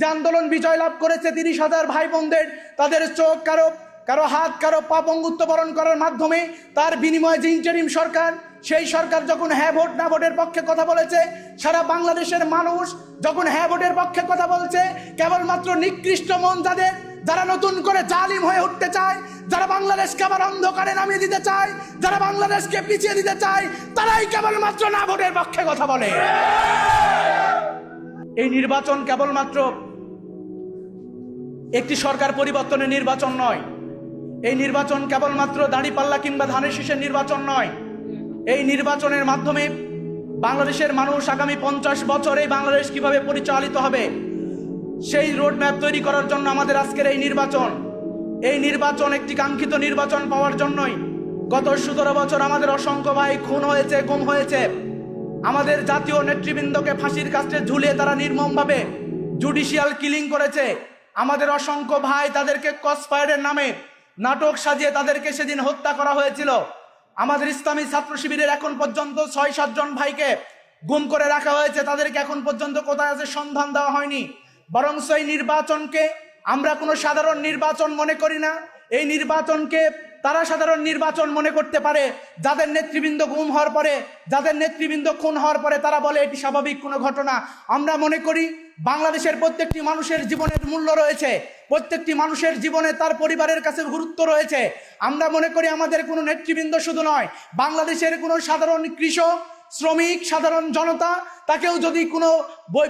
যে আন্দোলন বিজয় লাভ করেছে 30,000 ভাই বোনদের, তাদের চোখ কারো হাত কারো পা বঙ্গুত্ব বরণ করার মাধ্যমে তার বিনিময়ে যে ইন্টারিম সরকার, সেই সরকার যখন হ্যাঁ ভোট না ভোটের পক্ষে কথা বলেছে, সারা বাংলাদেশের মানুষ যখন হ্যাঁ ভোটের পক্ষে কথা বলছে, কেবলমাত্র নিকৃষ্ট মন যাদের, যারা নতুন করে জালিম হয়ে উঠতে চায়, যারা বাংলাদেশকে আবার অন্ধকারে নামিয়ে দিতে চায়, যারা বাংলাদেশকে পিছিয়ে দিতে চায়, তারাই কেবলমাত্র না ভোটের পক্ষে কথা বলে। এই নির্বাচন কেবলমাত্র একটি সরকার পরিবর্তনের নির্বাচন নয়। এই নির্বাচন কেবলমাত্র দাঁড়িপাল্লা কিংবা ধানের শীষের নির্বাচন নয়। এই নির্বাচনের মাধ্যমে বাংলাদেশের মানুষ আগামী 50 বছরে বাংলাদেশ কিভাবে পরিচালিত হবে, সেই রোডম্যাপ তৈরি করার জন্য আমাদের আজকের এই নির্বাচন। এই নির্বাচন একটি কাঙ্ক্ষিত নির্বাচন পাওয়ার জন্যই গত 17 বছর আমাদের অসংখ্য ভাই খুন হয়েছে, গুম হয়েছে। আমাদের জাতীয় নেতৃবৃন্দকে ফাঁসির কাস্টে ঝুলিয়ে তারা নির্মমভাবে জুডিশিয়াল কিলিং করেছে। আমাদের অসংখ্য ভাই, তাদেরকে ক্রসফায়ারের নামে নাটক সাজিয়ে তাদেরকে সেদিন হত্যা করা হয়েছিল। আমাদের ইসলামী ছাত্র শিবিরের এখন পর্যন্ত 6-7 জন ভাইকে গুম করে রাখা হয়েছে, তাদেরকে এখন পর্যন্ত কোথায় আছে সন্ধান দেওয়া হয়নি। বরং এই নির্বাচনকে আমরা কোনো সাধারণ নির্বাচন মনে করি না। এই নির্বাচনকে তারা সাধারণ নির্বাচন মনে করতে পারে যাদের নেতৃবৃন্দ গুম হওয়ার পরে, যাদের নেতৃবৃন্দ খুন হওয়ার পরে তারা বলে এটি স্বাভাবিক কোনো ঘটনা। আমরা মনে করি বাংলাদেশের প্রত্যেকটি মানুষের জীবনের মূল্য রয়েছে, প্রত্যেকটি মানুষের জীবনে তার পরিবারের কাছে গুরুত্ব রয়েছে। আমরা মনে করি আমাদের কোনো নেতৃবৃন্দ শুধু নয়, বাংলাদেশের কোনো সাধারণ কৃষক, শ্রমিক, সাধারণ জনতা, তাকেও যদি কোনো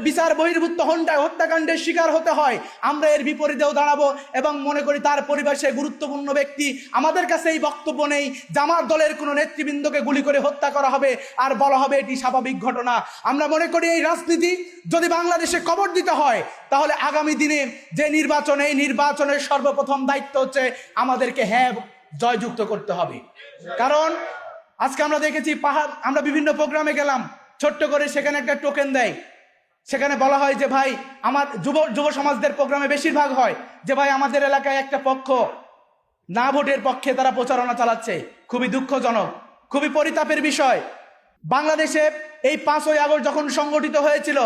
বিচার বহির্ভূত হত্যাকাণ্ডের শিকার হতে হয়, আমরা এর বিপরীতেও দাঁড়াবো এবং মনে করি তার পরিবার সে গুরুত্বপূর্ণ ব্যক্তি। আমাদের কাছে এই বক্তব্য নেই যে আমার দলের কোনো নেতৃবৃন্দকে গুলি করে হত্যা করা হবে আর বলা হবে এটি স্বাভাবিক ঘটনা। আমরা মনে করি এই রাজনীতি যদি বাংলাদেশে কবর দিতে হয়, তাহলে আগামী দিনে যে নির্বাচন, এই নির্বাচনের সর্বপ্রথম দায়িত্ব হচ্ছে আমাদেরকে হ্যাঁ জয়যুক্ত করতে হবে। কারণ আজকে আমরা দেখেছি আমরা বিভিন্ন প্রোগ্রামে গেলাম, ছোট্ট করে সেখানে একটা টোকেন দেয়, সেখানে বলা হয় যে ভাই আমার যুব সমাজদের প্রোগ্রামে বেশিরভাগ হয় যে ভাই আমাদের এলাকায় একটা পক্ষ না ভোটের পক্ষে তারা প্রচারণা চালাচ্ছে। খুবই দুঃখজনক, খুবই পরিতাপের বিষয়। বাংলাদেশে এই 5ই আগস্ট যখন সংগঠিত হয়েছিল,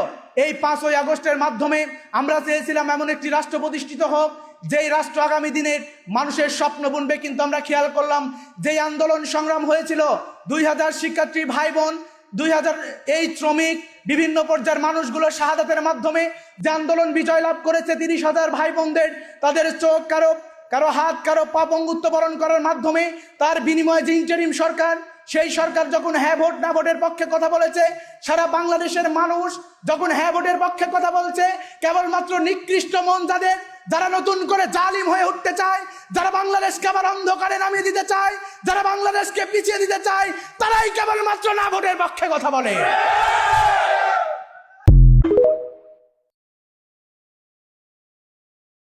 এই 5ই আগস্টের মাধ্যমে আমরা চেয়েছিলাম এমন একটি রাষ্ট্র প্রতিষ্ঠিত হোক যেই রাষ্ট্র আগামী দিনের মানুষের স্বপ্ন বুনবে। কিন্তু আমরা খেয়াল করলাম যেই আন্দোলন সংগ্রাম হয়েছিল, 2000 শিক্ষার্থী ভাই বোন, 2000 এই শ্রমিক, বিভিন্ন পর্যায়ের মানুষগুলো শাহাদাতের মাধ্যমে যে আন্দোলন বিজয় লাভ করেছে 30,000 ভাই বোনদের, তাদের চোখ কারো হাত কারো পা বঙ্গুত্ব বরণ করার মাধ্যমে তার বিনিময়ে যে ইন্টারিম সরকার, সেই সরকার যখন হ্যাঁ ভোট না ভোটের পক্ষে কথা বলেছে, সারা বাংলাদেশের মানুষ যখন হ্যাঁ ভোটের পক্ষে কথা বলছে, কেবলমাত্র নিকৃষ্ট মন যাদের, যারা নতুন করে জালিম হয়ে উঠতে চায়, যারা বাংলাদেশকে আবার অন্ধকারে নামিয়ে দিতে চায়, যারা বাংলাদেশকে পিছিয়ে দিতে চায়, তারাই কেবলমাত্র না ভোটের পক্ষে কথা বলে।